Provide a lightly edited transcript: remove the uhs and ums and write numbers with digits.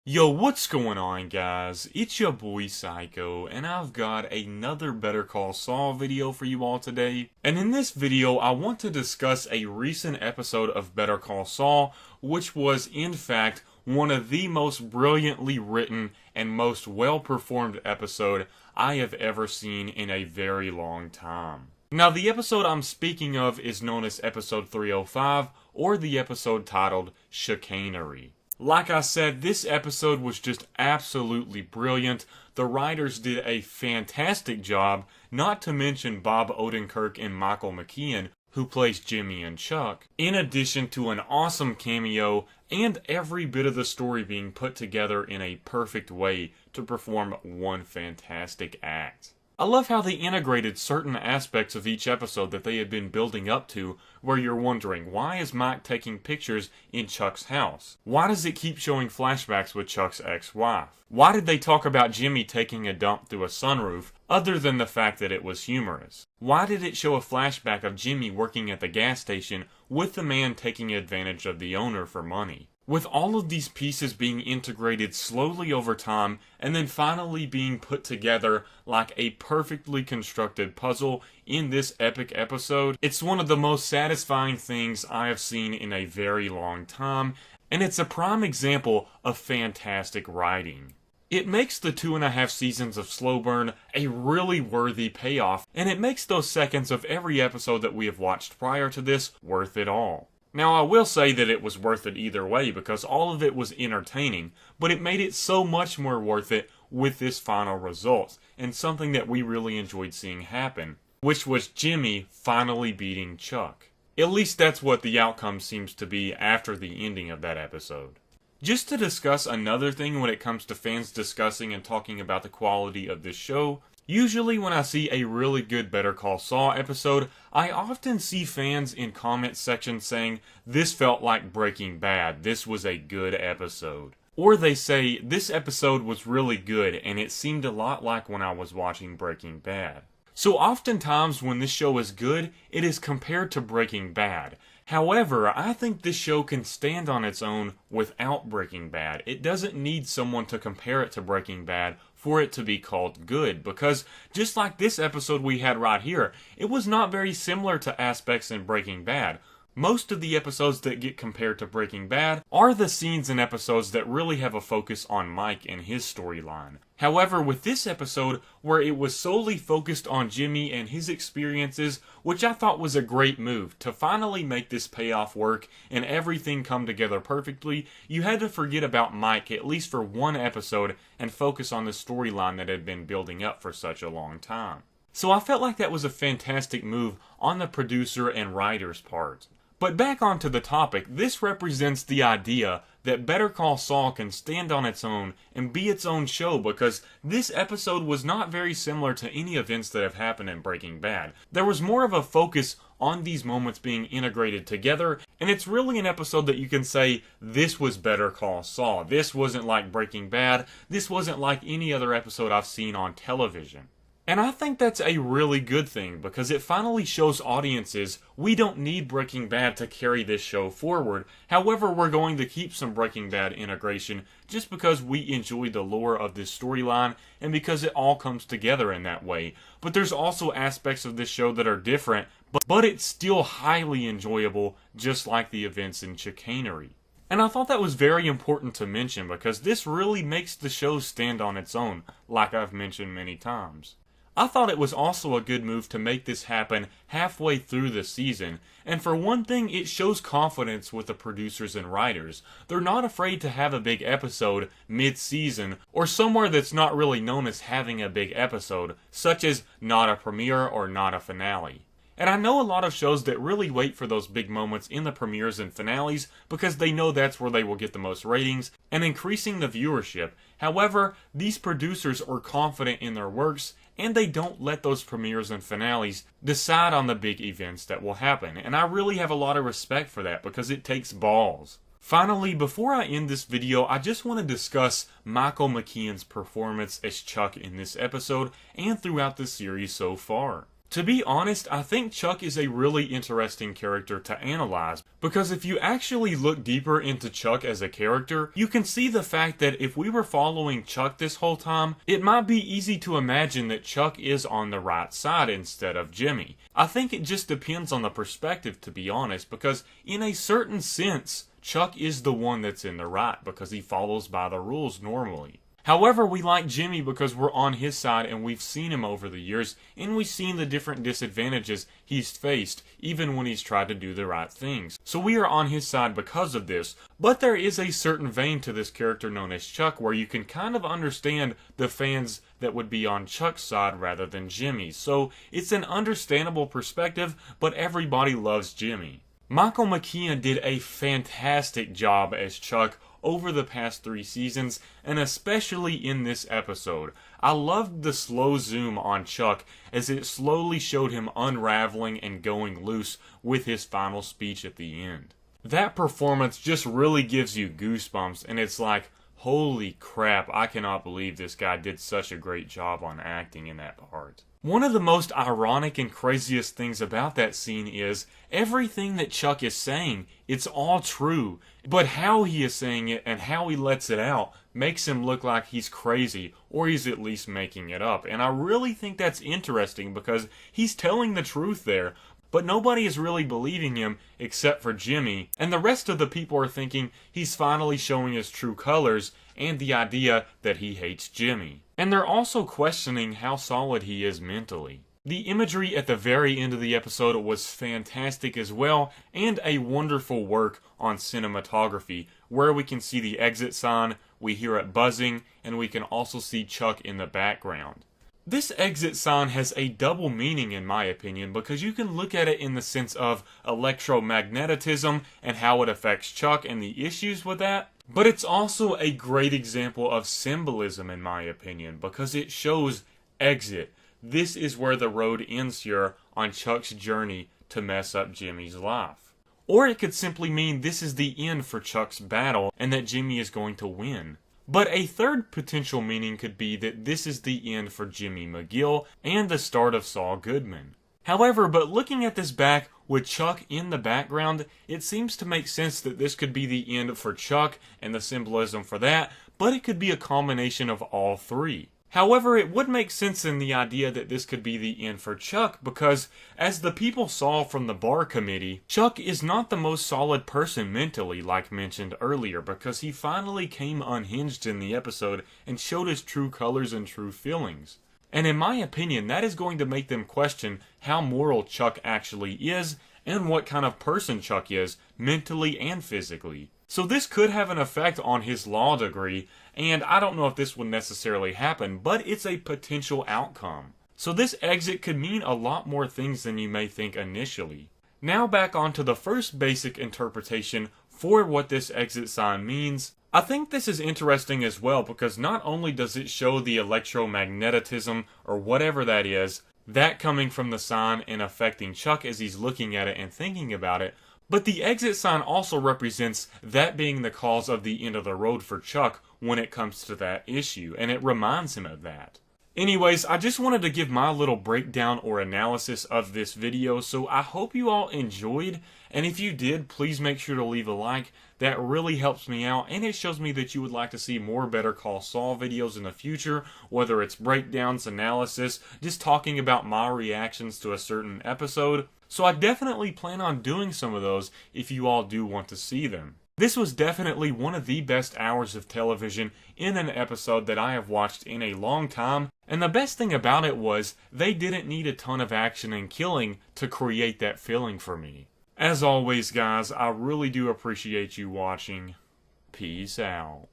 Yo, what's going on, guys? It's your boy Psycho, and I've got another Better Call Saul video for you all today. And in this video, I want to discuss a recent episode of Better Call Saul, which was, in fact, one of the most brilliantly written and most well-performed episode I have ever seen in a very long time. Now, the episode I'm speaking of is known as episode 305, or the episode titled Chicanery. Like I said, this episode was just absolutely brilliant. The writers did a fantastic job, not to mention Bob Odenkirk and Michael McKean, who plays Jimmy and Chuck, in addition to an awesome cameo and every bit of the story being put together in a perfect way to perform one fantastic act. I love how they integrated certain aspects of each episode that they had been building up to, where you're wondering, why is Mike taking pictures in Chuck's house? Why does it keep showing flashbacks with Chuck's ex-wife? Why did they talk about Jimmy taking a dump through a sunroof, other than the fact that it was humorous? Why did it show a flashback of Jimmy working at the gas station with the man taking advantage of the owner for money? With all of these pieces being integrated slowly over time, and then finally being put together like a perfectly constructed puzzle in this epic episode, it's one of the most satisfying things I have seen in a very long time, and it's a prime example of fantastic writing. It makes the 2.5 seasons of Slow Burn a really worthy payoff, and it makes those seconds of every episode that we have watched prior to this worth it all. Now, I will say that it was worth it either way because all of it was entertaining, but it made it so much more worth it with this final result, and something that we really enjoyed seeing happen, which was Jimmy finally beating Chuck. At least that's what the outcome seems to be after the ending of that episode. Just to discuss another thing when it comes to fans discussing and talking about the quality of this show, usually when I see a really good Better Call Saul episode, I often see fans in comment sections saying, "This felt like Breaking Bad, this was a good episode." Or they say, "This episode was really good and it seemed a lot like when I was watching Breaking Bad." So oftentimes when this show is good, it is compared to Breaking Bad. However, I think this show can stand on its own without Breaking Bad. It doesn't need someone to compare it to Breaking Bad for it to be called good, because just like this episode we had right here, it was not very similar to aspects in Breaking Bad. Most of the episodes that get compared to Breaking Bad are the scenes and episodes that really have a focus on Mike and his storyline. However, with this episode, where it was solely focused on Jimmy and his experiences, which I thought was a great move, to finally make this payoff work and everything come together perfectly, you had to forget about Mike at least for one episode and focus on the storyline that had been building up for such a long time. So I felt like that was a fantastic move on the producer and writer's part. But back onto the topic, this represents the idea that Better Call Saul can stand on its own and be its own show, because this episode was not very similar to any events that have happened in Breaking Bad. There was more of a focus on these moments being integrated together, and it's really an episode that you can say, this was Better Call Saul. This wasn't like Breaking Bad. This wasn't like any other episode I've seen on television. And I think that's a really good thing, because it finally shows audiences we don't need Breaking Bad to carry this show forward. However, we're going to keep some Breaking Bad integration just because we enjoy the lore of this storyline and because it all comes together in that way. But there's also aspects of this show that are different, but it's still highly enjoyable, just like the events in Chicanery. And I thought that was very important to mention, because this really makes the show stand on its own, like I've mentioned many times. I thought it was also a good move to make this happen halfway through the season, and for one thing, it shows confidence with the producers and writers. They're not afraid to have a big episode mid-season, or somewhere that's not really known as having a big episode, such as not a premiere or not a finale. And I know a lot of shows that really wait for those big moments in the premieres and finales because they know that's where they will get the most ratings and increasing the viewership. However, these producers are confident in their works, and they don't let those premieres and finales decide on the big events that will happen. And I really have a lot of respect for that because it takes balls. Finally, before I end this video, I just want to discuss Michael McKean's performance as Chuck in this episode and throughout the series so far. To be honest, I think Chuck is a really interesting character to analyze, because if you actually look deeper into Chuck as a character, you can see the fact that if we were following Chuck this whole time, it might be easy to imagine that Chuck is on the right side instead of Jimmy. I think it just depends on the perspective, to be honest, because in a certain sense, Chuck is the one that's in the right because he follows by the rules normally. However, we like Jimmy because we're on his side and we've seen him over the years, and we've seen the different disadvantages he's faced, even when he's tried to do the right things. So we are on his side because of this, but there is a certain vein to this character known as Chuck where you can kind of understand the fans that would be on Chuck's side rather than Jimmy's. So it's an understandable perspective, but everybody loves Jimmy. Michael McKean did a fantastic job as Chuck over the past 3 seasons, and especially in this episode. I loved the slow zoom on Chuck as it slowly showed him unraveling and going loose with his final speech at the end. That performance just really gives you goosebumps, and it's like, holy crap, I cannot believe this guy did such a great job on acting in that part. One of the most ironic and craziest things about that scene is everything that Chuck is saying, it's all true, but how he is saying it and how he lets it out makes him look like he's crazy, or he's at least making it up. And I really think that's interesting because he's telling the truth there, but nobody is really believing him except for Jimmy, and the rest of the people are thinking he's finally showing his true colors and the idea that he hates Jimmy. And they're also questioning how solid he is mentally. The imagery at the very end of the episode was fantastic as well, and a wonderful work on cinematography, where we can see the exit sign, we hear it buzzing, and we can also see Chuck in the background. This exit sign has a double meaning in my opinion, because you can look at it in the sense of electromagnetism and how it affects Chuck and the issues with that. But it's also a great example of symbolism in my opinion, because it shows exit. This is where the road ends here on Chuck's journey to mess up Jimmy's life. Or it could simply mean this is the end for Chuck's battle and that Jimmy is going to win. But a third potential meaning could be that this is the end for Jimmy McGill and the start of Saul Goodman. However, but looking at this back with Chuck in the background, it seems to make sense that this could be the end for Chuck and the symbolism for that, but it could be a combination of all three. However, it would make sense in the idea that this could be the end for Chuck because, as the people saw from the bar committee, Chuck is not the most solid person mentally, like mentioned earlier, because he finally came unhinged in the episode and showed his true colors and true feelings. And in my opinion, that is going to make them question how moral Chuck actually is and what kind of person Chuck is, mentally and physically. So this could have an effect on his law degree, and I don't know if this would necessarily happen, but it's a potential outcome. So this exit could mean a lot more things than you may think initially. Now back onto the first basic interpretation for what this exit sign means. I think this is interesting as well because not only does it show the electromagnetism or whatever that is, that coming from the sign and affecting Chuck as he's looking at it and thinking about it, but the exit sign also represents that being the cause of the end of the road for Chuck when it comes to that issue, and it reminds him of that. Anyways, I just wanted to give my little breakdown or analysis of this video, so I hope you all enjoyed, and if you did, please make sure to leave a like. That really helps me out, and it shows me that you would like to see more Better Call Saul videos in the future, whether it's breakdowns, analysis, just talking about my reactions to a certain episode. So I definitely plan on doing some of those if you all do want to see them. This was definitely one of the best hours of television in an episode that I have watched in a long time, and the best thing about it was they didn't need a ton of action and killing to create that feeling for me. As always guys, I really do appreciate you watching. Peace out.